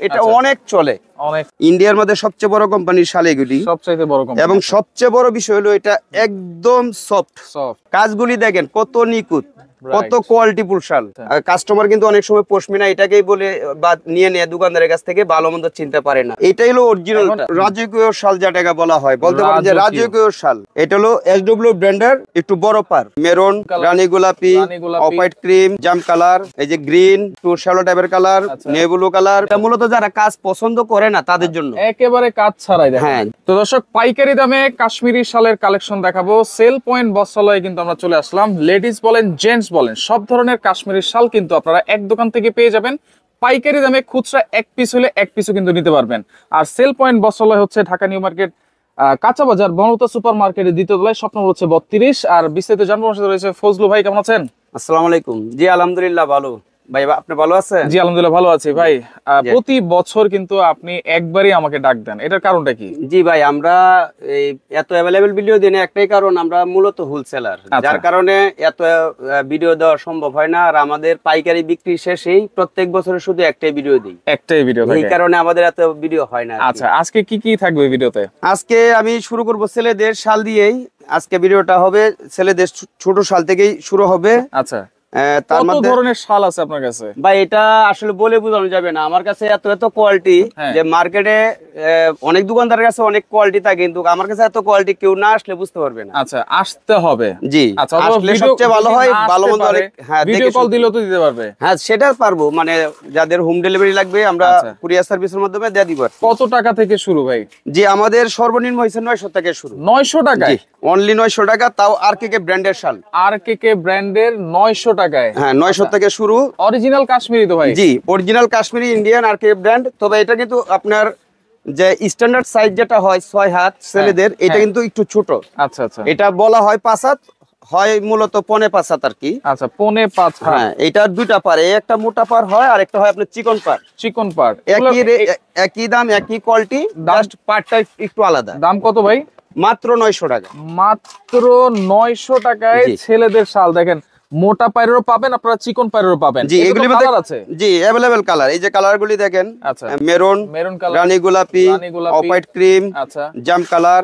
এটা অনেক চলে, অনেক ইন্ডিয়ার মধ্যে সবচেয়ে বড় কোম্পানির শাল এগুলি, সবচেয়ে বড় কোম্পানি। এবং সবচেয়ে বড় বিষয় হলো এটা একদম সফট। কাজগুলি দেখেন কত নিখুঁত, কত কোয়ালিটিফুল শাল। কাস্টমার কিন্তু অনেক সময় পশমিনা এটাকেই বলে বা নিয়ে নেয় দোকানদারের কাছ থেকে, ভালো মন্দ চিনতে পারে না। এটাই হলো অরিজিনাল রাজকীয় শাল, যেটাকে বলা হয়, বলতে পারেন যে রাজকীয় শাল। এটা হলো SW ব্র্যান্ডের, একটু বড় পার, মেরুন, রানী গোলাপি, of white cream, jam colour, এই যে গ্রিন, একটু শ্যালো টাইপের কালার, নেভি কালার। এটা মূলত যারা কাজ পছন্দ করে না তাদের জন্য, একেবারে কাজ ছাড়াই। হ্যাঁ, তো দর্শক পাইকারি দামে কাশ্মীরি শালের কালেকশন দেখাবো। সেল পয়েন্ট বস্ত্রালয়ে কিন্তু আমরা চলে আসলাম। লেডিস বলেন, জেন্টস বলেন, সব ধরনের কাশ্মীরি শাল কিন্তু আপনারা এক দোকান থেকে পেয়ে যাবেন পাইকারি দামে। খুচরা এক পিস হলে এক পিসও কিন্তু নিতে পারবেন। আর সেল পয়েন্ট বস্ত্রালয় হচ্ছে ঢাকা নিউ মার্কেট, কাঁচা বাজার, বনলতা সুপার মার্কেটের দ্বিতীয় তলায়, শপ নম্বর হচ্ছে 32। আর বিস্তারিত জানবো রয়েছে ফজলু ভাই। কেমন আছেন? আসসালামু আলাইকুম। জি আলহামদুলিল্লাহ ভালো। ভাই আপনি ভালো আছেন? জি আলহামদুলিল্লাহ ভালো আছি ভাই। প্রতি বছর কিন্তু আপনি একবারই আমাকে ডাক দেন, এটার কারণটা কি? জি ভাই, আমরা এত অ্যাভেলেবেল ভিডিও দিই না, একটাই কারণ, আমরা মূলত হোলসেলার, যার কারণে এত ভিডিও দেওয়া সম্ভব হয় না। আর আমাদের পাইকারি বিক্রি শেষেই প্রত্যেক বছরে শুধু একটাই ভিডিও দিই, একটাই ভিডিও, এই কারণে আমাদের এত ভিডিও হয় না। আচ্ছা, আজকে কি কি থাকবে ভিডিওতে? আজকে আমি শুরু করব ছেলেদের শাল দিয়েই। আজকে ভিডিওটা হবে ছেলেদের ছোট শাল থেকেই শুরু হবে। আচ্ছা, কত ধরনের শাল আছে আপনার কাছে? ভাই এটা আসলে বলে বোঝানো যাবে না, আমার কাছে এত এত কোয়ালিটি যে মার্কেটে অনেক দোকানদারের কাছে অনেক কোয়ালিটি থাকে, কিন্তু আমার কাছে এত কোয়ালিটি কেউ না আসলে বুঝতে পারবে না। আচ্ছা, আসতে হবে। জি, আচ্ছা, আসলে সবচেয়ে ভালো হয়, ভালো মন্দ অনেক। হ্যাঁ, ভিডিও কল দিলেও তো দিতে পারবে? হ্যাঁ, সেটা পারবো, মানে যাদের হোম ডেলিভারি লাগবে আমরা কুরিয়ার সার্ভিসের মাধ্যমে দিয়ে দিব। কত টাকা থেকে শুরু ভাই? জি, আমাদের সর্বনিম্ন হইছে 900 থেকে শুরু। 900 টাকা? অনলি 900 টাকা, তাও আরকেকে ব্র্যান্ডের শাল। আরকেকে ব্র্যান্ডের 900 টাকায়? হ্যাঁ, 900 থেকে শুরু। অরিজিনাল কাশ্মীরি তো ভাই? জি, অরিজিনাল কাশ্মীরি ইন্ডিয়ান আরকে ব্র্যান্ড। তবে এটা কিন্তু আপনার যে স্ট্যান্ডার্ড সাইজ যেটা হয় 6 হাত ছেলেদের, এটা কিন্তু একটু ছোট। আচ্ছা আচ্ছা, এটা বলা হয় 5 হাত, হয় মূলত 5.5 হাত আর কি। আচ্ছা, 5.5 হাত। হ্যাঁ, এটার দুইটা পার, একটা মোটা পার হয় আর একটা হয় আপনার চিকন পার। চিকন পার একই দাম, একই কোয়ালিটি, জাস্ট পারটা একটু আলাদা। দাম কত ভাই? মাত্র 900 টাকা। মাত্র 900 টাকায় ছেলেদের শাল। দেখেন, মোটা পায়েরও পাবেন আপনারা, চিকন পায়েরও পাবেন। জি, এগুলি কালার আছে। জি, अवेलेबल কালার। এই যে কালারগুলি দেখেন, আচ্ছা, মেরুন, কালার, রানী গোলাপি, অফ হোয়াইট ক্রিম, আচ্ছা, জাম কালার,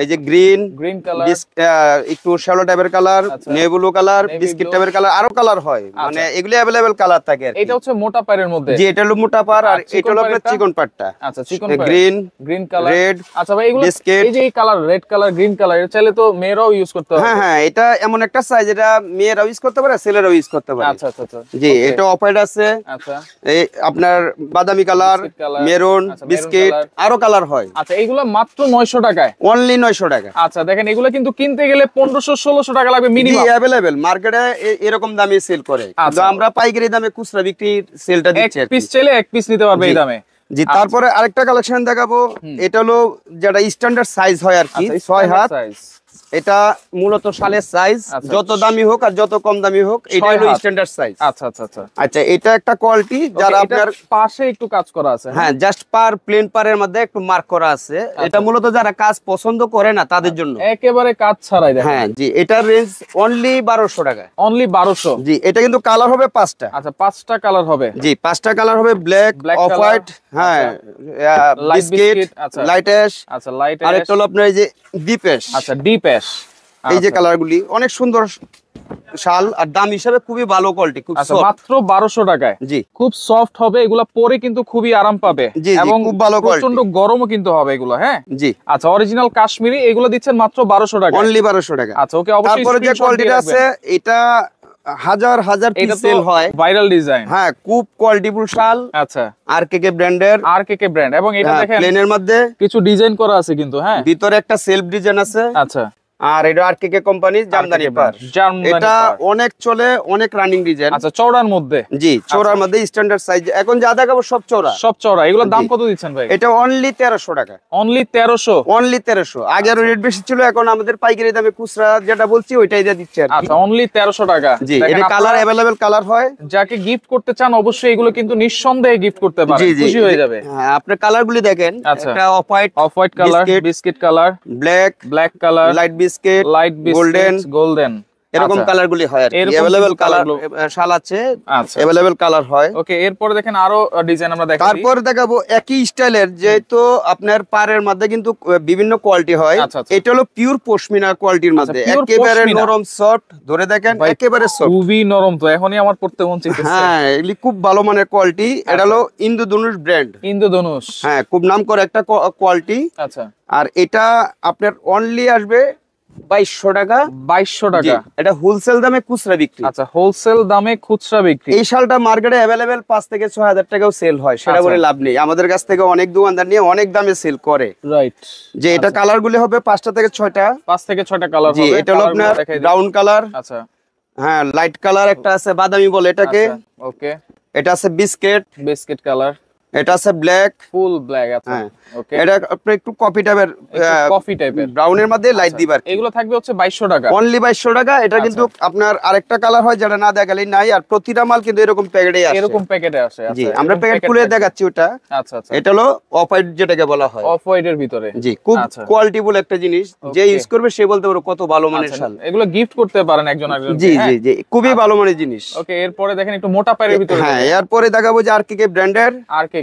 এই যে গ্রিন কালার, একটু শ্যালো টাইপের কালার, নেভি কালার, বিস্কিট টাইপের কালার, আরো কালার হয়, মানে এগুলি अवेलेबल কালার থাকে। এটা হচ্ছে মোটা পায়ের মধ্যে। জি, এটা হলো মোটা পার, আর এটা হলো আপনার চিকন পারটা। আচ্ছা, চিকন পার, গ্রিন কালার, রেড। আচ্ছা ভাই, এগুলো এই যে এই colour, red colour, green colour, এটা চাইলে তো মেয়েরাও ইউজ করতে পারে। হ্যাঁ হ্যাঁ, এটা এমন একটা সাইজ, এটা মেয়েরাও ইউজ করতে পারে, ছেলেরাও ইউজ করতে পারে। আচ্ছা আচ্ছা আচ্ছা, জি, এটা অফ হোয়াইট আছে। আচ্ছা, এই আপনার বাদামি কালার, মেরুন, বিস্কিট, আরো কালার হয়। আচ্ছা, এইগুলো মাত্র 900 টাকায়? অনলি 900 টাকা। আচ্ছা, দেখেন, এগুলো কিন্তু কিনতে গেলে 1500-1600 টাকা লাগবে মিনিমাম। জি, अवेलेबल মার্কেটে এরকম দামে সেল করে, কিন্তু আমরা পাইকারি দামে খুচরা বিক্রির সেলটা দিচ্ছি। এক পিস চাইলে এক পিস নিতে পারবে এই দামে। জি, তারপরে আরেকটা কালেকশন দেখাবো। এটা হলো যেটা স্ট্যান্ডার্ড সাইজ হয় আর কি, 6 হাত। এটা মূলত শালের সাইজ, যত দামি হোক আর যত কম দামি হোক, এটা হলো স্ট্যান্ডার্ড সাইজ। আচ্ছা আচ্ছা আচ্ছা আচ্ছা, এটা একটা কোয়ালিটি, যারা আপনার পাশে একটু কাজ করা আছে। হ্যাঁ, জাস্ট পার, প্লেন পারের মধ্যে একটু মার্ক করা আছে। এটা মূলত যারা কাজ পছন্দ করে না তাদের জন্য, একেবারে কাজ ছাড়াই। হ্যাঁ জি, এটার রেঞ্জ অনলি 1200 টাকা। অনলি 1200? জি, এটা কিন্তু কালার হবে 5টা। আচ্ছা, 5টা কালার হবে? জি, 5টা কালার হবে, ব্ল্যাক, অফ হোয়াইট, হ্যাঁ, বিস্কিট, লাইট অ্যাশ, আচ্ছা, লাইট অ্যাশ, আর একটা হলো আপনার এই যে ডিপ অ্যাশ। আচ্ছা, ডিপ অ্যাশ। এই যে কালারগুলি অনেক সুন্দর শাল, আর দাম হিসাবে খুবই ভালো কোয়ালিটি, খুব সফট। মাত্র 1200 টাকায়? জি, খুব সফট হবে এগুলা, পরে কিন্তু খুবই আরাম পাবে, এবং খুব ভালো কোয়ালিটি, প্রচন্ড গরমও কিন্তু হবে এগুলো। হ্যাঁ জি, আচ্ছা, অরিজিনাল কাশ্মীরি এগুলো দিচ্ছেন মাত্র 1200 টাকা? অনলি 1200 টাকা। আচ্ছা, ওকে, অবশ্যই। তারপরে যে কোয়ালিটিটা আছে, এটা হাজার হাজার পিস সেল হয়, ভাইরাল ডিজাইন। হ্যাঁ, খুব কোয়ালিটিফুল শাল। আচ্ছা, আরকেকে ব্র্যান্ডের, আরকেকে ব্র্যান্ড, এবং এটা দেখেন প্লেনের মধ্যে কিছু ডিজাইন করা আছে কিন্তু। হ্যাঁ, ভিতরে একটা সেলফ ডিজাইন আছে। আচ্ছা, আর এটা আরকেকে কোম্পানির জামদানি পার। এটা অনেক চলে, অনেক রানিং ডিজাইন। আচ্ছা, চওড়ার মধ্যে? জি, চওড়ার মধ্যে স্ট্যান্ডার্ড সাইজ। এখন যা দেখাবো সব চওড়া, সব চওড়া। এগুলোর দাম কত দিচ্ছেন ভাই? এটা অনলি 1300 টাকা। অনলি 1300? অনলি 1300। আগে আরো রেট বেশি ছিল, এখন আমাদের পাইকারি দামে খুচরা যেটা বলছি ওইটাই দিয়ে দিচ্ছে। আচ্ছা, অনলি 1300 টাকা। জি, এটা কালার अवेलेबल কালার হয়। যাকে গিফট করতে চান অবশ্যই এগুলো কিন্তু নিঃসন্দেহে গিফট করতে পারেন, খুশি হয়ে যাবে। হ্যাঁ, আপনি কালারগুলি দেখেন, একটা off white colour, biscuit colour, black colour, light biscuit, golden. এরকম কালার গুলি হয় আর কি अवेलेबल কালার শাল আছে अवेलेबल কালার হয় ওকে এরপরে দেখেন আরো ডিজাইন আমরা দেখাবো তারপর দেখাবো একই স্টাইলের যেহেতু আপনার পাড়ের মধ্যে কিন্তু বিভিন্ন কোয়ালিটি হয় এটা হলো পিওর পশমিনা কোয়ালিটির মধ্যে একেবারে নরম সফট ধরে দেখেন একেবারে সফট খুবই নরম তো এখনই আমার পড়তে মন চাইতেছে হ্যাঁ এগুলি খুব ভালো মানের কোয়ালিটি এটা হলো ইন্দ্রধনুষ ব্র্যান্ড ইন্দ্রধনুষ হ্যাঁ খুব নাম করা একটা কোয়ালিটি আচ্ছা আর এটা আপনার অনলি আসবে 2200 টাকা 2200 টাকা এটা হোলসেল দামে খুচরা বিক্রি আচ্ছা হোলসেল দামে খুচরা বিক্রি এই শালটা মার্কেটে अवेलेबल 5 থেকে 6000 টাকাও সেল হয় সেটা বলে লাভ নেই আমাদের কাছ থেকে অনেক দোকানদার নিয়ে অনেক দামে সেল করে রাইট যে এটা কালার গুলি হবে 5টা থেকে 6টা 5 থেকে 6টা কালার জি হবে এটা হলো আপনার ব্রাউন কালার আচ্ছা হ্যাঁ লাইট কালার একটা আছে বাদামি বলে এটাকে ওকে এটা আছে বিস্কিট কালার এটা আছে ব্ল্যাক ফুল ব্ল্যাক আচ্ছা ওকে এটা আপনি একটু কফি টাইপের ব্রাউনের মধ্যে লাইট দিবার এগুলো থাকবে হচ্ছে 2200 টাকা অনলি 2200 টাকা এটা কিন্তু আপনার আরেকটা কালার হয় যেটা না দেখালেই নাই আর প্রতিটা মাল কিন্তু এরকম প্যাকেটে আসে এরকম প্যাকেটে আসে জি আমরা প্যাকেট খুলে দেখাচ্ছি ওটা আচ্ছা আচ্ছা এটা হলো অফ হোয়াইট যেটাকে বলা হয় অফ হোয়াইটের ভিতরে জি খুব কোয়ালিটিফুল একটা জিনিস যে ইউজ করবে সে বলতে পারবে কত ভালো মানের শাল এগুলো গিফট করতে পারেন একজন আরেকজনকে জি জি জি খুবই ভালো মানের জিনিস ওকে এরপরে দেখেন একটু মোটা পায়ের ভিতরে হ্যাঁ এরপরে দেখাবো যে আরকেকে ব্র্যান্ডের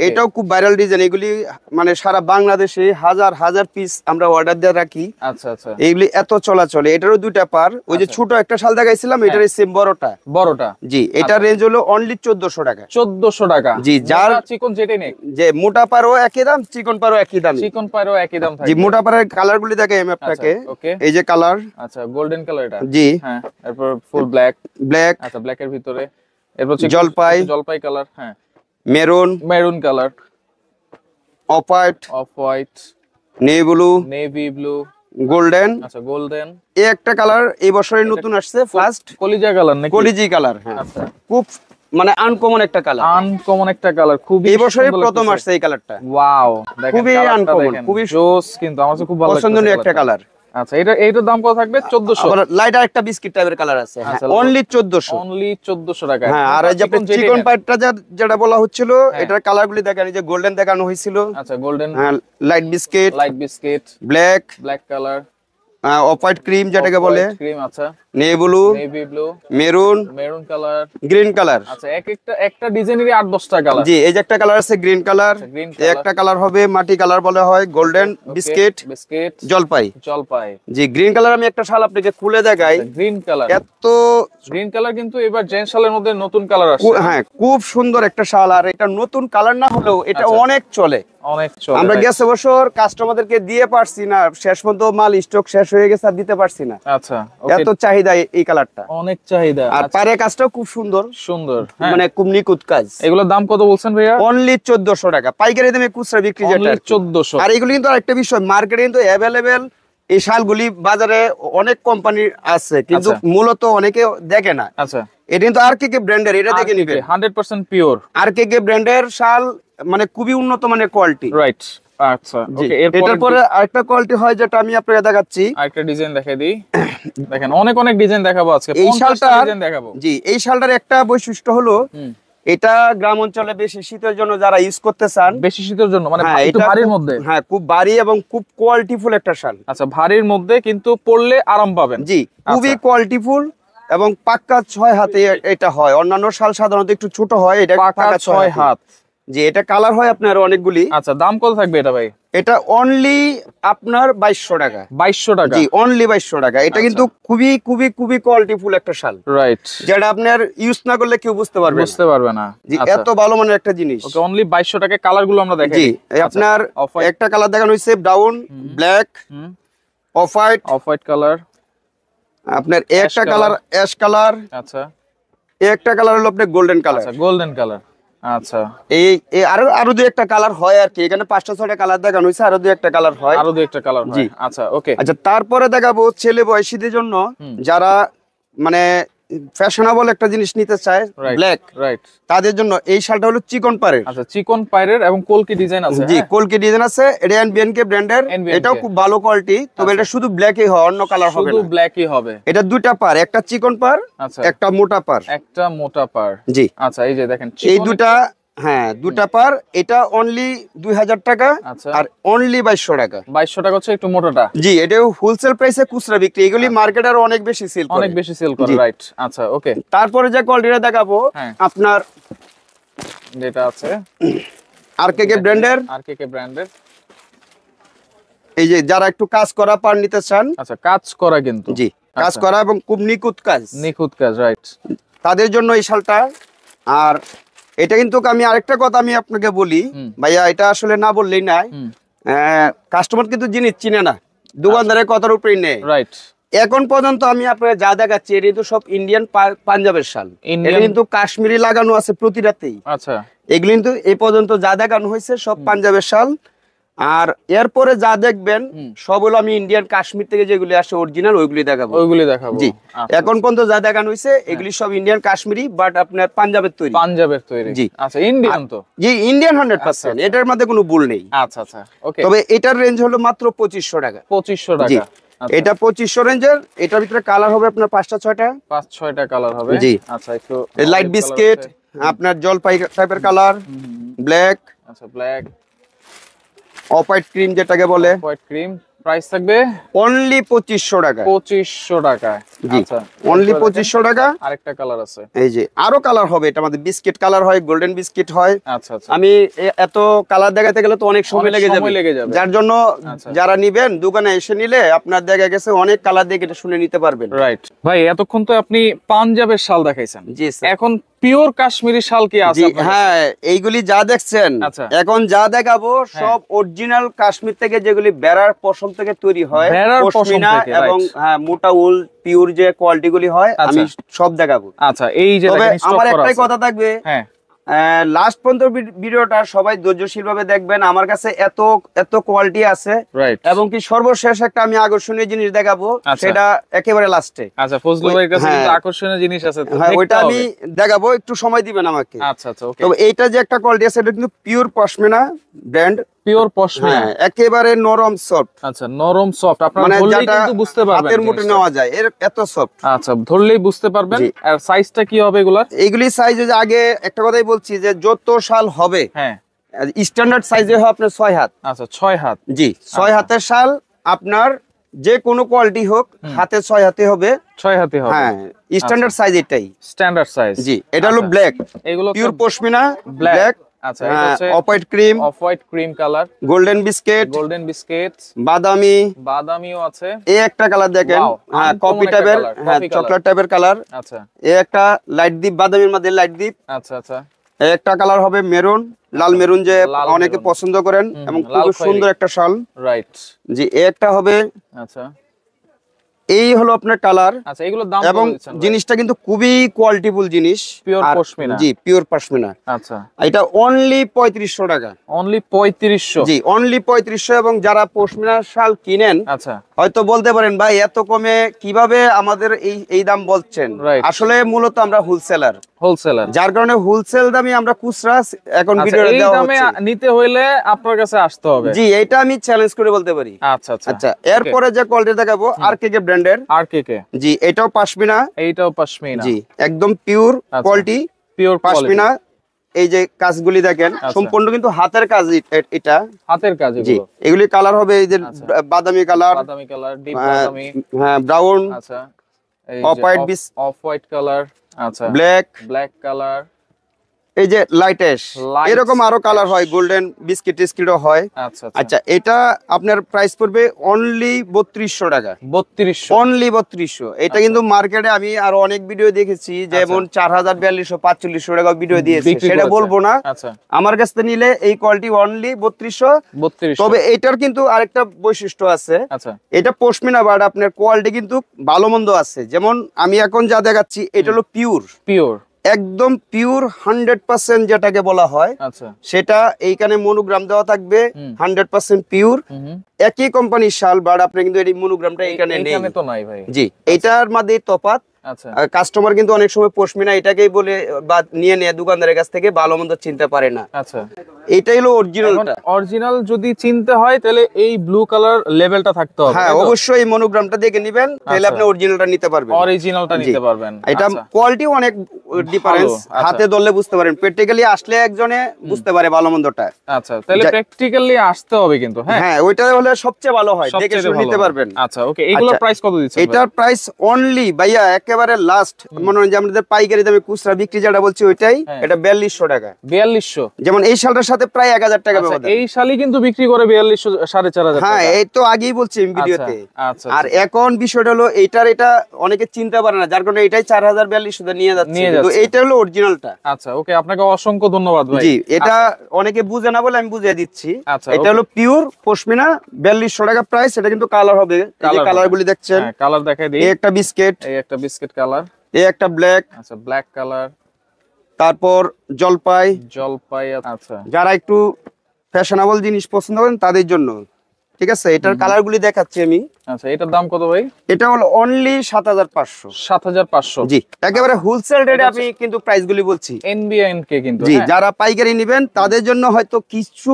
এটাও খুব ভাইরাল ডিজাইন এগুলি মানে সারা বাংলাদেশে হাজার হাজার পিস আমরা অর্ডার দিয়ে রাখি আচ্ছা আচ্ছা এইগুলি এত চলাচলে এটারও দুইটা পার ওই যে ছোট একটা শাল দেখাইছিলাম এটার সেম বড়টা জি এটা রেঞ্জ হলো অনলি 1400 টাকা 1400 টাকা জি যার চিকন যেটাই নেই যে মোটা পারও একই দাম চিকন পারও একই দাম চিকন পারও একই দাম থাকে জি মোটা পারের কালার গুলি দেখাই আমি আপনাকে এই যে কালার আচ্ছা গোল্ডেন কালার এটা জি হ্যাঁ এরপর ফুল ব্ল্যাক আচ্ছা ব্ল্যাক এর ভিতরে এরপর জলপাই কালার হ্যাঁ maroon colour off white navy blue golden আচ্ছা গোল্ডেন এই একটা কালার এই বছরের নতুন আসছে ফার্স্ট কলিজা কালার নাকি কলিজি কালার হ্যাঁ আচ্ছা খুব মানে আনকমন একটা কালার খুব এই বছরের প্রথম আসছে এই কালারটা ওয়াও দেখেন খুবই আনকমন খুবই জোস কিন্তু আমার খুব ভালো লাগছে পছন্দনীয় একটা কালার আচ্ছা এইটার দাম কত থাকবে 1400 আবার লাইট আর একটা বিস্কিট টাইপের কালার আছে অনলি 1400 টাকা হ্যাঁ আর এই যে চিকন পাইটটা যেটা বলা হচ্ছিল এটার কালারগুলি দেখেন এই যে গোল্ডেন দেখানো হয়েছিল আচ্ছা গোল্ডেন হ্যাঁ light biscuit black colour of white cream যেটাকে বলে ক্রিম আচ্ছা navy blue maroon colour green colour আচ্ছা একটা ডিজাইনেরই 8-10টা কালার জি এই যে একটা কালার আছে গ্রিন কালার একটা কালার হবে মাটি কালার বলা হয় গোল্ডেন বিস্কিট জলপাই জি গ্রিন কালার আমি একটা শাল আপনাকে খুলে দেখাই গ্রিন কালার গ্রিন কালার কিন্তু এবার জেন্টস শালের মধ্যে নতুন কালার আসছে হ্যাঁ খুব সুন্দর একটা শাল আর এটা নতুন কালার না হলেও এটা অনেক চলে আমরা গেছে বছর কাস্টমারদেরকে দিয়ে পারছি না শেষ পর্যন্ত মাল স্টক শেষ হয়ে গেছে আর দিতে পারছি না আচ্ছা এত চাহিদা এই কালারটা অনেক চাহিদা আর পারে কাজটাও খুব সুন্দর মানে খুব নিখুঁত কাজ এগুলোর দাম কত বলছেন ভাইয়া অনলি 1400 টাকা পাইকারি দামে খুচরা বিক্রি যেটা 1400 আর এগুলো কিন্তু আরেকটা বিষয় মার্কেটে কিন্তু अवेलेबल এই শালগুলি বাজারে অনেক কোম্পানি আছে কিন্তু মূলত অনেকে দেখে না আচ্ছা এটা কিন্তু আরকেকে ব্র্যান্ডের এটা দেখে নিবেন 100% পিওর আরকেকে ব্র্যান্ডের শাল মানে খুবই উন্নত মানের কোয়ালিটি রাইট আচ্ছা ওকে এটার পরে আরেকটা কোয়ালিটি হয় যেটা আমি আপনাকে দেখাচ্ছি আরেকটা ডিজাইন দেখাই দিই দেখেন অনেক ডিজাইন দেখাবো আজকে এই শালটা ডিজাইন দেখাবো জি এই শালটার একটা বৈশিষ্ট্য হলো এটা গ্রাম অঞ্চলে বেশি শীতের জন্য যারা ইউজ করতে চান বেশি শীতের জন্য মানে একটু ভারীর মধ্যে হ্যাঁ খুব ভারী এবং খুব কোয়ালিটিফুল একটা শাল আচ্ছা ভারীর মধ্যে কিন্তু পরলে আরাম পাবেন জি খুবই কোয়ালিটিফুল এবং পাক্কা 6 হাতে এটা হয় অন্যান্য শাল সাধারণত একটু ছোট হয় এটা পাক্কা 6 হাত জি এটা কালার হয় আপনার অনেকগুলি আচ্ছা দাম কত থাকবে এটা ভাই এটা অনলি আপনার 2200 টাকা 2200 টাকা জি অনলি 2200 টাকা এটা কিন্তু খুবই খুবই খুবই কোয়ালিটিফুল একটা শাল রাইট যেটা আপনার ইউজ না করলে কেউ বুঝতে পারবে না জি এত ভালো মানের একটা জিনিস ওকে অনলি 2200 টাকা কালারগুলো আমরা দেখাই জি আপনার একটা কালার দেখানো হইছে brown black off white colour আপনার একটা কালার অ্যাশ কালার আচ্ছা একটা কালার হলো আপনার গোল্ডেন কালার আচ্ছা গোল্ডেন কালার আচ্ছা এই আরো দুই একটা কালার হয় আর কি এখানে 5-6টা কালার দেখানো হইছে আরো দুই একটা কালার হয় জি আচ্ছা ওকে আচ্ছা তারপরে দেখাবো ছেলে বয়সীদের জন্য যারা মানে ফ্যাশনেবল একটা জিনিস নিতে চায় ব্ল্যাক রাইট তাদের জন্য এই শালটা হলো চিকন পাড়ের আচ্ছা চিকন পাড়ের এবং কলকি ডিজাইন আছে জি কলকি ডিজাইন আছে এটা এনবিএনকে ব্র্যান্ডের এটাও খুব ভালো কোয়ালিটি তবে এটা শুধু ব্ল্যাকই হয় অন্য কালার হবে না শুধু ব্ল্যাকই হবে এটা দুইটা পার একটা চিকন পার আচ্ছা একটা মোটা পার জি আচ্ছা এই যে দেখেন এই দুটা হ্যাঁ দুটা পার, এটা অনলি 2000 টাকা আর অনলি 2200 টাকা। 2200 টাকা হচ্ছে একটু মোটাটা। জি, এটা হোলসেল প্রাইসে খুচরা বিক্রি, এগুলি মার্কেট আর অনেক বেশি সেল করে, অনেক বেশি সেল করে, রাইট। আচ্ছা ওকে, তারপরে যে কোয়ালিটিটা দেখাবো আপনার যেটা আছে আরকেকে ব্র্যান্ডের, এই যে যারা একটু কাজ করা পার নিতে চান। আচ্ছা, কাজ করা কিন্তু, জি কাজ করা এবং খুব নিখুঁত কাজ, রাইট, তাদের জন্য এই শালটা। আর এটা কিন্তু আমি আরেকটা কথা আমি আপনাকে বলি ভাইয়া, এটা আসলে না বললেই নাই, কাস্টমার কিন্তু জিনিস চিনে না, দোকানদারের কথার উপরেই নেই, রাইট। এখন পর্যন্ত আমি আপনাকে যা দেখাচ্ছি এটা কিন্তু সব ইন্ডিয়ান পাঞ্জাবের শাল, এটা কিন্তু কাশ্মীরি লাগানো আছে প্রতিটাতেই। আচ্ছা, এগুলি কিন্তু এই পর্যন্ত যা দেখানো হয়েছে সব পাঞ্জাবের শাল, আর এরপরে যা দেখবেন সব হলো আমি ইন্ডিয়ান কাশ্মীর থেকে যেগুলি আসে অরিজিনাল ওইগুলি দেখাবো। জি, এখন পর্যন্ত যা দেখানো হয়েছে এগুলি সব ইন্ডিয়ান কাশ্মীরি, বাট আপনার পাঞ্জাবের তৈরি। জি আচ্ছা, ইন্ডিয়ান তো, জি ইন্ডিয়ান 100%, এটার মধ্যে কোনো ভুল নেই। আচ্ছা আচ্ছা ওকে, তবে এটার রেঞ্জ হলো মাত্র 2500 টাকা। 2500 টাকা, এটা 2500 রেঞ্জের, এটার ভিতরে কালার হবে আপনার 5-6টা, 5-6টা কালার হবে। জি আচ্ছা, একটু লাইট বিস্কিট, আপনার জলপাই টাইপের কালার, ব্ল্যাক, আচ্ছা ব্ল্যাক, অফ হোয়াইট ক্রিম যেটাকে বলে, হোয়াইট ক্রিম। প্রাইস থাকবে অনলি 2500 টাকা। 2500 টাকা, আচ্ছা অনলি 2500 টাকা। আরেকটা কালার আছে, এই যে আরো কালার হবে, এটা আমাদের বিস্কিট কালার হয়, গোল্ডেন বিস্কিট হয়। আচ্ছা আচ্ছা, আমি এত কালার দেখাতে গেলে তো অনেক সময় লেগে যাবে, যার জন্য যারা নিবেন দোকানে এসে নিলে আপনার দেখা গেছে অনেক কালার দেখে এটা শুনে নিতে পারবেন। রাইট ভাই, এতক্ষণ তো আপনি পাঞ্জাবের শাল দেখাইছেন, জি স্যার। এখন পিওর কাশ্মীরি শাল কি আছে? হ্যাঁ, এইগুলি যা দেখছেন এখন যা দেখাবো সব অরিজিনাল কাশ্মীর থেকে, যেগুলি বেড়ার পশম থেকে তৈরি হয়, পশমিনা এবং মোটা উল পিওর যে কোয়ালিটি গুলি হয়, আমি সব দেখাবো। আচ্ছা, এই যে আমার একটাই কথা থাকবে, লাস্ট পর্যন্ত ভিডিওটা সবাই ধৈর্যশীল ভাবে দেখবেন। আমার কাছে এত কোয়ালিটি আছে, এবং কি সর্বশেষ একটা আমি আকর্ষণীয় জিনিস দেখাবো, সেটা একেবারে লাস্টে। আচ্ছা, ফজলু ভাইয়ের কাছে কিন্তু আকর্ষণীয় জিনিস আছে, ওইটা আমি দেখাবো, একটু সময় দিবেন আমাকে। আচ্ছা আচ্ছা ওকে। তবে এইটা যে একটা কোয়ালিটি আছে, এটা কিন্তু pure pashmina brand, pure pashmina, একেবারে নরম সফট। আচ্ছা, নরম সফট, আপনারা ধরলেই কিন্তু বুঝতে পারবেন, হাতের মুঠে নেওয়া যায়, এর এত সফট। আচ্ছা, ধরলেই বুঝতে পারবেন। আর সাইজটা কি হবে এগুলা? এইগুলি সাইজ, আগে একটা কথাই বলছি যে যত শাল হবে, স্ট্যান্ডার্ড সাইজে হয় আপনার 6 হাত। আচ্ছা, 6 হাত। জি, 6 হাতের শাল আপনার যে কোনো কোয়ালিটি হোক, হাতে 6 হাতে হবে, 6 হাতে হবে। হ্যাঁ, স্ট্যান্ডার্ড সাইজ এটাই, স্ট্যান্ডার্ড সাইজ। জি, এটা হলো ব্ল্যাক, এগুলো পিওর পশমিনা ব্ল্যাক। আচ্ছা, এটা হচ্ছে off white cream colour, golden biscuit, বাদামিও আছে। এই একটা কালার দেখেন, কফি টাইপের, চকলেট টাইপের কালার। আচ্ছা, এই একটা লাইট ডিপ, বাদামির মধ্যে লাইট ডিপ। আচ্ছা আচ্ছা, এই একটা কালার হবে মেরুন, লাল মেরুন, যে অনেকে পছন্দ করেন, এবং খুব সুন্দর একটা শাল, রাইট। জি, এই একটা হবে। আচ্ছা, এই হলো আপনার কালার। আচ্ছা, এগুলোর দাম এবং জিনিসটা কিন্তু খুবই কোয়ালিটিফুল জিনিস, পিওর পশমিনা। জি, পিওর পশমিনা। আচ্ছা, এটা অনলি 3500 টাকা। অনলি 3500? জি, অনলি 3500। এবং যারা পশমিনা শাল কিনেন, আচ্ছা, হয়তো বলতে পারেন ভাই এত কমে কিভাবে আমাদের এই দাম বলছেন। আসলে মূলত আমরা হোলসেলার, যার কারণে হোলসেল দামে আমরা খুচরা এখন ভিডিওতে দেওয়া হচ্ছে। নিতে হইলে আপনার কাছে আসতে হবে। জি, এটা আমি চ্যালেঞ্জ করে বলতে পারি। আচ্ছা আচ্ছা আচ্ছা, এরপরে যে কোয়ালিটি দেখাবো আরকেকে ব্র্যান্ডের। জি, এটাও পশমিনা, জি একদম পিওর কোয়ালিটি, পিওর পশমিনা। এই যে কাজগুলি দেখেন, সম্পূর্ণ কিন্তু হাতের কাজ, এটা হাতের কাজ। জি, এগুলি কালার হবে এই যে বাদামি কালার, ডিপ বাদামি, হ্যাঁ ব্রাউন, আচ্ছা, অফ হোয়াইট কালার, আচ্ছা ব্ল্যাক কালার, এই যে লাইটেশ, এরকম আরো কালার হয়, গোল্ডেন বিস্কিটও হয়। আচ্ছা আচ্ছা, এটা আপনার প্রাইস পড়বে অনলি 3200 টাকা। 3200? অনলি 3200। এটা কিন্তু মার্কেটে আমি আরো অনেক ভিডিও দেখেছি, যেমন 4000, 4200, 4500 টাকা ভিডিও দিয়েছে, সেটা বলবো না। আচ্ছা, আমার কাছ থেকে নিলে এই কোয়ালিটি অনলি 3200। তবে এটার কিন্তু আরেকটা বৈশিষ্ট্য আছে। আচ্ছা, এটা পশমিনা, বাট আপনার কোয়ালিটি কিন্তু ভালো মন্দ আছে। যেমন আমি এখন যা দেখাচ্ছি, এটা হলো পিওর, একদম পিওর 100% যেটাকে বলা হয়। আচ্ছা, সেটা এইখানে মনোগ্রাম দেওয়া থাকবে, 100% পিওর, একই কোম্পানির শাল, বাট আপনি কিন্তু এই মনোগ্রামটা এখানে নেই। জি, এটার মধ্যে তফাৎ। আচ্ছা কাস্টমার কিন্তু অনেক সময় পশমিনা এটাকেই বলে বা নিয়ে নেয় দোকানদারের কাছ থেকে, ভালো মন্দ চিনতে পারে না। আচ্ছা এটাই হলো অরিজিনালটা। অরিজিনাল যদি চিনতে হয় তাহলে এই ব্লু কালার লেভেলটা থাকতে হবে। হ্যাঁ অবশ্যই মনোগ্রামটা দেখে নেবেন, তাহলে আপনি অরিজিনালটা নিতে পারবেন। অরিজিনালটা নিতে পারবেন। এটা কোয়ালিটি অনেক ডিফারেন্স, হাতে ধরলে বুঝতে পারেন, প্র্যাকটিক্যালি আসলে একজনে বুঝতে পারে ভালো মন্দটা। আচ্ছা তাহলে প্র্যাকটিক্যালি আসতে হবে কিন্তু। হ্যাঁ ওইটা হলে সবচেয়ে ভালো হয়, দেখে শুনে নিতে পারবেন। আচ্ছা ওকে, এগুলোর প্রাইস কত দিচ্ছেন? এটার প্রাইস অনলি ভাইয়া একেবারে লাস্ট, মনে হয় যে আমাদের পাইকারি দামে খুচরা বিক্রি যেটা বলছি ওইটাই, এটা 4200 টাকা। 4200? যেমন এই শালটার সাথে প্রায় 1000 টাকা ব্যবধান। এই শালই কিন্তু বিক্রি করে 4200 4500 টাকা। হ্যাঁ এই তো আগেই বলছি ভিডিওতে। আচ্ছা আর এখন বিষয়টা হলো এটা অনেকে চিনতে পারে না, যার কারণে এটাই 4000-4200 নিয়ে যাচ্ছে, কিন্তু এইটা হলো অরিজিনালটা। আচ্ছা ওকে, আপনাকে অসংখ্য ধন্যবাদ ভাই। জি, এটা অনেকে বুঝে না বলে আমি বুঝিয়ে দিচ্ছি। এটা হলো পিওর পশমিনা, 4200 টাকা প্রাইস। এটা কিন্তু কালার হবে, এই যে কালারগুলি দেখছেন। হ্যাঁ কালার দেখাই দেই। এই একটা বিস্কিট, এই একটা বিস্কিট কালার, এই একটা ব্ল্যাক। আচ্ছা ব্ল্যাক কালার, তারপর জলপাই। আচ্ছা যারা একটু ফ্যাশনেবল জিনিস পছন্দ করেন তাদের জন্য, ঠিক আছে। এটার কালারগুলি দেখাচ্ছি আমি। আচ্ছা এটার দাম কত ভাই? এটা হলো অনলি 7500। 7500? জি, একেবারে হোলসেল রেটে আমি কিন্তু প্রাইসগুলি বলছি। এনবিএনকে কিন্তু। জি, যারা পাইকারি নেবেন তাদের জন্য হয়তো কিছু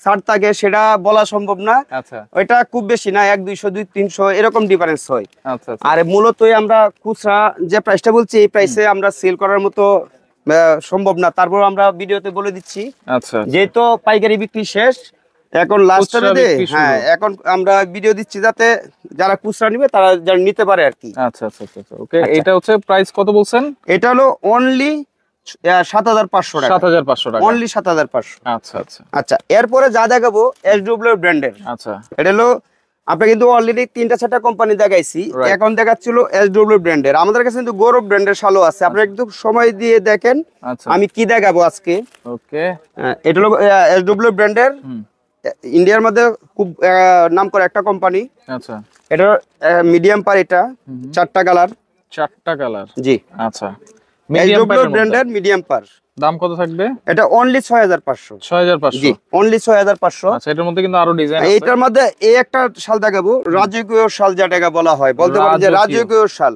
ছাড় থাকে, সেটা বলা সম্ভব না। আচ্ছা ওইটা খুব বেশি না, 1 200 2 300 এরকম ডিফারেন্স হয়। আচ্ছা আর মূলত আমরা খুচরা যে প্রাইসটা বলছি এই প্রাইসে আমরা সেল করার মতো সম্ভব না, তারপর আমরা ভিডিওতে বলে দিচ্ছি। আচ্ছা যেহেতু পাইকারি বিক্রি শেষ, এখন লাস্ট টাইমে হ্যাঁ এখন আমরা ভিডিও দিচ্ছি যাতে যারা খুচরা নিবে তারা যেন নিতে পারে আর কি। আচ্ছা আচ্ছা আচ্ছা ওকে। এটা হচ্ছে প্রাইস কত বলছেন? এটা হলো অনলি 7500 টাকা। 7500 টাকা, অনলি 7500। আচ্ছা আচ্ছা আচ্ছা, এরপরে যা দেখাবো এসডব্লিউ ব্র্যান্ডের। আচ্ছা এটা হলো আমরা কিন্তু অলরেডি 3-4টা কোম্পানি দেখাইছি, এখন দেখাচ্ছিল এসডব্লিউ ব্র্যান্ডের। আমাদের কাছে কিন্তু গৌরব ব্র্যান্ডের শালও আছে, আপনারা একটু সময় দিয়ে দেখেন আমি কি দেখাবো আজকে। ওকে, এটা হলো এসডব্লিউ ব্র্যান্ডের, ইন্ডিয়ার মধ্যে খুব নামকরা একটা কোম্পানি। আচ্ছা এটা মিডিয়াম পার, এটা 4টা কালার। 4টা কালার? জি আচ্ছা, এসডব্লিউ ব্র্যান্ডের মিডিয়াম পার। দাম কত থাকবে? এটা অনলি 6500। 6500? জি অনলি 6500। আচ্ছা, এটার মধ্যে কিন্তু আরো ডিজাইন আছে। এটার মধ্যে এই একটা শাল দেখাবো, রাজকীয় শাল যেটাকে বলা হয়, বলতে পারেন যে রাজকীয় শাল।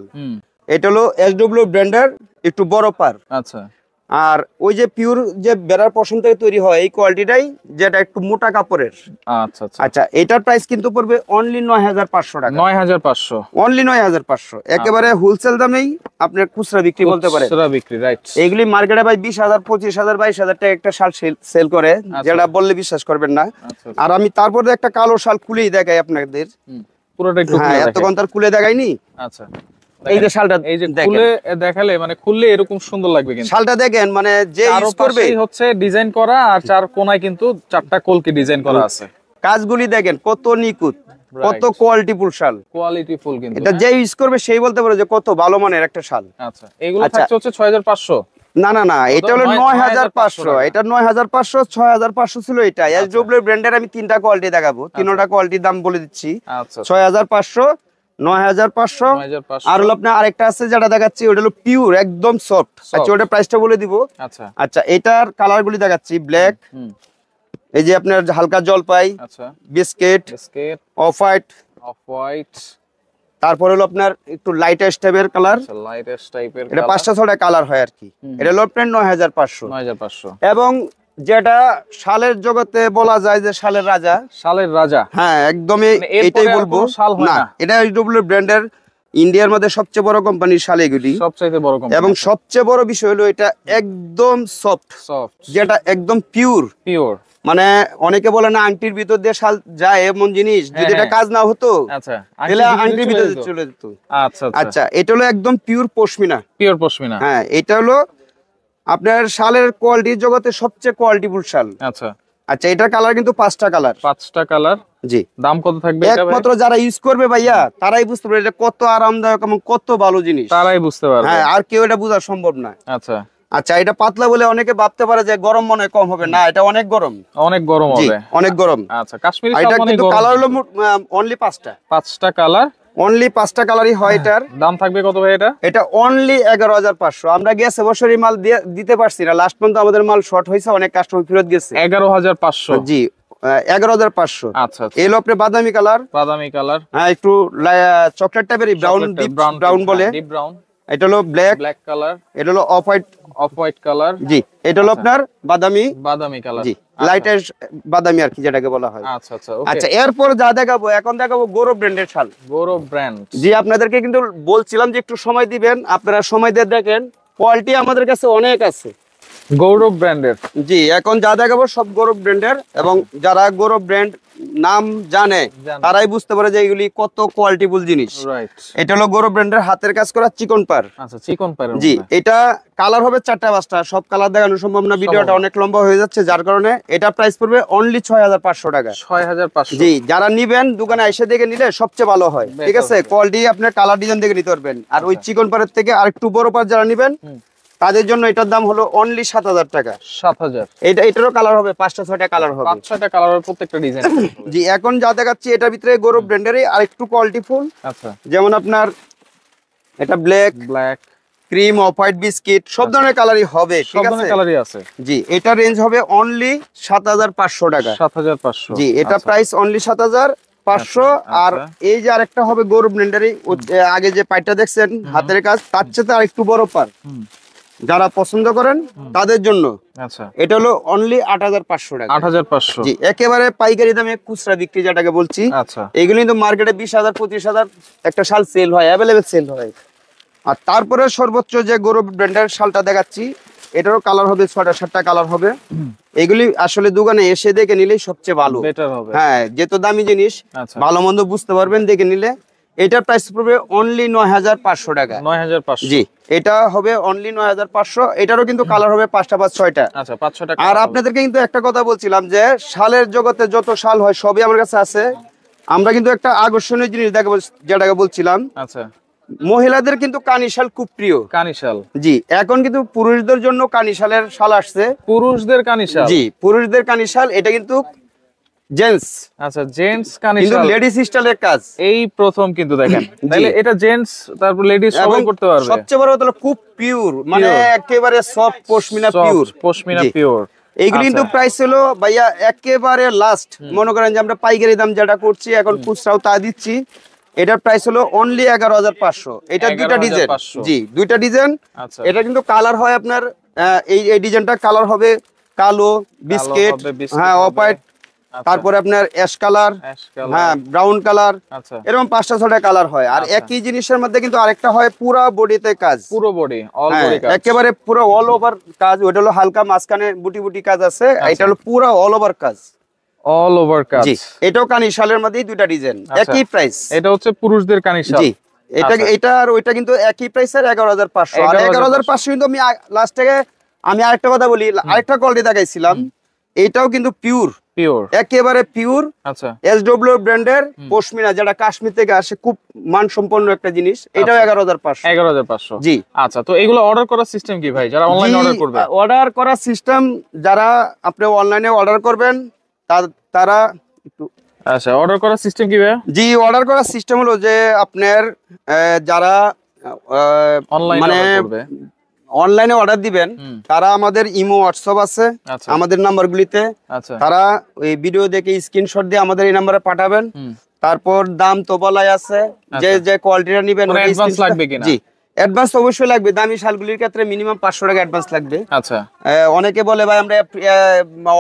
এটা হলো এসডব্লিউ ব্র্যান্ডের, একটু বড় পার। আচ্ছা, আর ওই যে পিওর যে বেড়ার পশম থেকে তৈরি হয় এই কোয়ালিটিটাই, যেটা একটু মোটা কাপড়ের। আচ্ছা আচ্ছা আচ্ছা, এটার প্রাইস কিন্তু পড়বে অনলি 9500 টাকা। 9500? অনলি 9500, একেবারে হোলসেল দামেই আপনার খুচরা বিক্রি বলতে পারে। খুচরা বিক্রি, রাইট। এইগুলি মার্কেটে ভাই 20000 25000 22000 টাকা একটা শাল সেল করে, যেটা বললে বিশ্বাস করবেন না। আর আমি তারপরে একটা কালো শাল খুলেই দেখাই আপনাদের পুরোটা একটু। হ্যাঁ, এতক্ষণ তার খুলে দেখাইনি। আচ্ছা, এই যে শালটা, এই যে খুলে দেখালে মানে খুললে এরকম সুন্দর লাগবে কিন্তু। শালটা দেখেন, মানে যে ইউজ করবে হচ্ছে ডিজাইন করা, আর চার কোণায় কিন্তু 4টা কলকি ডিজাইন করা আছে। কাজগুলি দেখেন কত নিখুঁত, কত কোয়ালিটিফুল শাল। কোয়ালিটিফুল কিন্তু, এটা যে ইউজ করবে সেই বলতে পারে যে কত ভালো মানের একটা শাল। আচ্ছা, এগুলো থাকছে হচ্ছে 6500? না না না, এটা হলো 9500। এটা 9500, 6500 ছিল এটা। এসডব্লিউ ব্র্যান্ডের আমি 3টা কোয়ালিটি দেখাবো, 3টা কোয়ালিটির দাম বলে দিচ্ছি। আচ্ছা, 6500, 9500, আর হলো আপনার আরেকটা আছে যেটা দেখাচ্ছি, ওটা হলো পিওর একদম সফট। আচ্ছা, ওটা প্রাইসটা বলে দিব। আচ্ছা আচ্ছা, এটার কালারগুলি দেখাচ্ছি, ব্ল্যাক, এই যে আপনার হালকা জলপাই, আচ্ছা বিস্কিট, অফ হোয়াইট, তারপর হলো আপনার একটু লাইটেস্ট টাইপের কালার। লাইটেস্ট টাইপের, এটা 5-6টা কালার হয় আর কি। এটা হলো আপনার 9500। এবং যেটা শালের জগতে বলা যায় যে শালের রাজা, শালের রাজা, হ্যাঁ একদমই এটাই বলবো। না, এটা এসডব্লিউ ব্র্যান্ডের ইন্ডিয়ার মধ্যে সবচেয়ে বড় কোম্পানির শাল এগুলি, সবচাইতে বড় কোম্পানি। এবং সবচেয়ে বড় বিষয় হলো এটা একদম সফট, যেটা একদম পিওর। মানে অনেকে বলে না আংটির ভিতর দিয়ে শাল যায় এমন জিনিস, যদি এটা কাজ না হতো তাহলে আংটির ভিতরে চলে যেত। আচ্ছা আচ্ছা, এটা হলো একদম পিওর পশমিনা। হ্যাঁ, এটা হলো আপনার শালের কোয়ালিটির জগতে সবচেয়ে কোয়ালিটিফুল শাল। আচ্ছা আচ্ছা, এটার কালার কিন্তু 5টা কালার। জি, দাম কত থাকবে? একমাত্র যারা ইউজ করবে ভাইয়া তারাই বুঝতে পারবে এটা কত আরামদায়ক এবং কত ভালো জিনিস, তারাই বুঝতে পারবে। হ্যাঁ, আর কেউ এটা বোঝা সম্ভব না। আচ্ছা আচ্ছা, এটা পাতলা বলে অনেকে ভাবতে পারে যে গরম মনে কম হবে, না এটা অনেক গরম, অনেক গরম হবে, অনেক গরম। আচ্ছা, কাশ্মীরি শাল মানে কিন্তু কালার হলো অনলি 5টা কালার, অনলি 5টা কালারই হয়। এটার দাম থাকবে কত ভাই? এটা অনলি 11500। আমরা গেছে বছরই মাল দিতে পারছি না, লাস্ট পর্যন্ত আমাদের মাল শর্ট হয়েছে, অনেক কাস্টমার ফেরত গেছে। 11500? জি 11500। আচ্ছা, এই হলো আপনি বাদামি কালার। হ্যাঁ, একটু চকলেট টাইপের, ব্রাউন বলে, এটা হলো ব্ল্যাক কালার, এটা হলো অফ হোয়াইট কালার। জি, এটা হলো আপনার বাদামি কালার। জি, লাইটের বাদামি আর কি যেটাকে বলা হয়। আচ্ছা আচ্ছা ওকে। আচ্ছা, এরপর যা দেখাবো, এখন দেখাবো গৌরব ব্র্যান্ডের শাল। গৌরব ব্র্যান্ড। জি, আপনাদেরকে কিন্তু বলছিলাম যে একটু সময় দিবেন, আপনারা সময় দিয়ে দেখেন, কোয়ালিটি আমাদের কাছে অনেক আছে গৌরব ব্র্যান্ডের। জি, এখন যা দেখাবো সব গৌরব ব্র্যান্ডের, এবং যারা গৌরব ব্র্যান্ড নাম জানে তারাই বুঝতে পারে যে এগুলি কত কোয়ালিটিফুল জিনিস। এটা হলো গৌরব ব্র্যান্ডের হাতের কাজ করা চিকন পার। আচ্ছা, চিকন পার। জি, এটা কালার হবে 4টা 5টা, সব কালার দেখানো সম্ভব না, ভিডিওটা অনেক লম্বা হয়ে যাচ্ছে, যার কারণে এটা প্রাইস পড়বে অনলি 6500 টাকা। 6500। জি, যারা নিবেন দোকানে এসে দেখে নিলে সবচেয়ে ভালো হয়, ঠিক আছে? কোয়ালিটি আপনার কালার ডিজাইন দেখে নিতে পারবেন। আর ওই চিকন পারের থেকে আরেকটু বড় পার যারা নিবেন তাদের জন্য এটার দাম হলো অনলি 7000 টাকা। 7000। এটারও কালার হবে 5টা 6টা কালার হবে, 5-6টা কালার হবে প্রত্যেকটা ডিজাইন। জি, এখন যা দেখাচ্ছি এটার ভিতরে গৌরব ব্র্যান্ডেরই আরেকটু কোয়ালিটিফুল। আচ্ছা, যেমন আপনার এটা black, cream, off white, biscuit, সব ধরনের কালারই হবে, ঠিক আছে? কালারই আছে। জি, এটা রেঞ্জ হবে অনলি 7500 টাকা। 7500। জি, এটা প্রাইস অনলি 7500। আর এই যে আরেকটা হবে গৌরব ব্র্যান্ডেরই, আগে যে পাইটা দেখছেন হাতের কাজ, তার চেয়ে আরেকটু বড় পার, যারা পছন্দ করেন তাদের জন্য। আচ্ছা, এটা হলো অনলি 8500 টাকা। 8500। জি, একেবারে পাইকারি দামে খুচরা বিক্রি যেটাকে বলছি। আচ্ছা, এগুলো কিন্তু মার্কেটে 20000 25000 একটা শাল সেল হয়, অ্যাভেলেবেল সেল হয়। আর তারপরে সর্বোচ্চ যে গৌরব ব্র্যান্ডের শালটা দেখাচ্ছি, এটারও কালার হবে 6টা 7টা কালার হবে। এগুলি আসলে দোকানে এসে দেখে নিলেই সবচেয়ে ভালো, বেটার হবে। হ্যাঁ, যেহেতু দামি জিনিস, ভালো মন্দ বুঝতে পারবেন দেখে নিলে। এটার প্রাইস পড়বে অনলি 9500 টাকা। 9500। জি, এটা হবে অনলি 9500। এটারও কিন্তু কালার হবে 5টা 6টা। আচ্ছা, 5-6টা। আর আপনাদেরকে কিন্তু একটা কথা বলছিলাম যে শালের জগতে যত শাল হয় সবই আমার কাছে আছে। আমরা কিন্তু একটা আকর্ষণীয় জিনিস দেখাবো, যেটাকে বলছিলাম। আচ্ছা, মহিলাদের কিন্তু কানি শাল খুব প্রিয়। কানি শাল। জি, এখন কিন্তু পুরুষদের জন্য কানি শালের শাল আসছে। পুরুষদের কানি শাল। জি, পুরুষদের কানি শাল, এটা কিন্তু জেন্টস। আচ্ছা, জেন্টস কানি কিন্তু শাল, লেডিস স্টাইলের কাজ এই প্রথম কিন্তু দেখেন। তাহলে এটা জেন্টস তারপর লেডিস সবাই করতে পারবে। সবচেয়ে বড় কথা হলো খুব পিওর, মানে একেবারে soft pashmina pure. Pashmina pure. এইগুলি কিন্তু প্রাইস হলো ভাইয়া একেবারে লাস্ট। মনে করেন যে আমরা পাইকারি দাম যেটা করছি এখন খুচরাও তা দিচ্ছি, এটার প্রাইস হলো অনলি 11500। এটা দুইটা ডিজাইন। জি, দুইটা ডিজাইন। এটা কিন্তু কালার হয় আপনার, এই ডিজাইনটা কালার হবে কালো, বিস্কিট, হ্যাঁ, অফ হোয়াইট, তারপরে আপনার অ্যাশ কালার, হ্যাঁ, ব্রাউন কালার, এরকম 5টা 6টা কালার হয়। আর একই জিনিসের মধ্যে কিন্তু আরেকটা হয় পুরো বডিতে কাজ, পুরো বডি, অল বডি কাজ, একেবারে পুরো অল ওভার কাজ। ওটা হলো হালকা মাঝখানে বুটি বুটি কাজ আছে, এটা হলো পুরো অল ওভার কাজ, অল ওভার কাজ। জি, এটাও কানি শালের মধ্যেই দুইটা ডিজাইন, একই প্রাইস। এটা হচ্ছে পুরুষদের কানি শাল। জি, এটা আর ওইটা কিন্তু একই প্রাইসের 11500। আর 11500 কিন্তু আমি লাস্ট থেকে আমি আরেকটা কথা বলি, আরেকটা কোয়ালিটি দেখাইছিলাম, এটাও কিন্তু পিওর, একেবারে পিওর। আচ্ছা, এসডব্লিউ ব্র্যান্ডের পশমিনা, যেটা কাশ্মীর থেকে আসে, খুব মানসম্পন্ন একটা জিনিস। এটাও 11500। 11500। জি। আচ্ছা, তো এগুলো অর্ডার করার সিস্টেম কি ভাই, যারা অনলাইনে অর্ডার করবে? অর্ডার করার সিস্টেম, যারা আপনি অনলাইনে অর্ডার করবেন তারা একটু, আচ্ছা, অর্ডার করার সিস্টেম কি ভাই? জি, অর্ডার করার সিস্টেম হলো যে আপনার যারা মানে অনলাইনে অর্ডার দিবেন, তারা আমাদের ইমো, হোয়াটসঅ্যাপ আছে আমাদের নাম্বারগুলিতে, তারা ওই ভিডিও দেখে স্ক্রিনশট দিয়ে আমাদের এই নাম্বারে পাঠাবেন। তারপর দাম তো বলাই আছে, যে কোয়ালিটিটা নেবেন। অ্যাডভান্স লাগবে কিনা? জি, অ্যাডভান্স অবশ্যই লাগবে। দামি শালগুলির ক্ষেত্রে মিনিমাম 500 টাকা অ্যাডভান্স লাগবে। আচ্ছা, অনেকে বলে ভাই আমরা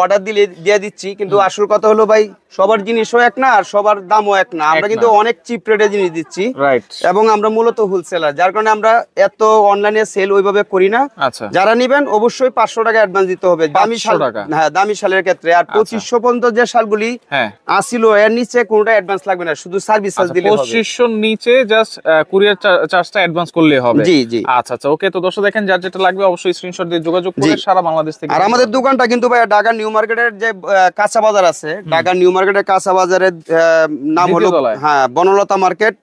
অর্ডার দিয়ে দিচ্ছি, কিন্তু আসল কথা হলো ভাই সবার জিনিসও এক না, আর সবার দামও এক না। আমরা কিন্তু অনেক চিপ রেটে জিনিস দিচ্ছি, এবং আমরা মূলত হোলসেলার, যার কারণে আমরা এত অনলাইনে সেল ওইভাবে করি না। যারা নিবেন অবশ্যই 500 টাকা অ্যাডভান্স দিতে হবে দামি শাল। হ্যাঁ, দামি শালের ক্ষেত্রে। আর 2500 পর্যন্ত যে শালগুলি আসিল, এর নিচে কোনটা অ্যাডভান্স লাগবে না, শুধু সার্ভিস চার্জ দিলে হবে। 2500 নিচে জাস্ট কুরিয়ার চার্জটা অ্যাডভান্স করলে হবে। জি জি। আচ্ছা আচ্ছা, ওকে। তো দর্শক দেখেন, যার যেটা লাগবে অবশ্যই স্ক্রিনশট দিয়ে যোগাযোগ করে সারা বাংলাদেশ থেকে। আর আমাদের দোকানটা কিন্তু ভাই ঢাকা নিউ মার্কেটের যে কাঁচা বাজার আছে, ঢাকা নিউ মার্কেটের কাঁচা বাজারের নাম হলো, হ্যাঁ, বনলতা মার্কেট,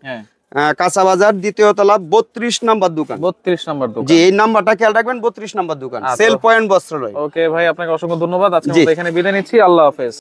কাঁচা বাজার, দ্বিতীয় তলা, 32 নাম্বার দোকান। 32 নাম্বার দোকান। জি, এই নাম্বারটা খেয়াল রাখবেন, 32 নাম্বার দোকান, সেল পয়েন্ট বস্ত্রালয়। ওকে ভাই, আপনাকে অসংখ্য ধন্যবাদ। আজকে আমরা এখানে বিদায় নিচ্ছি। আল্লাহ হাফেজ।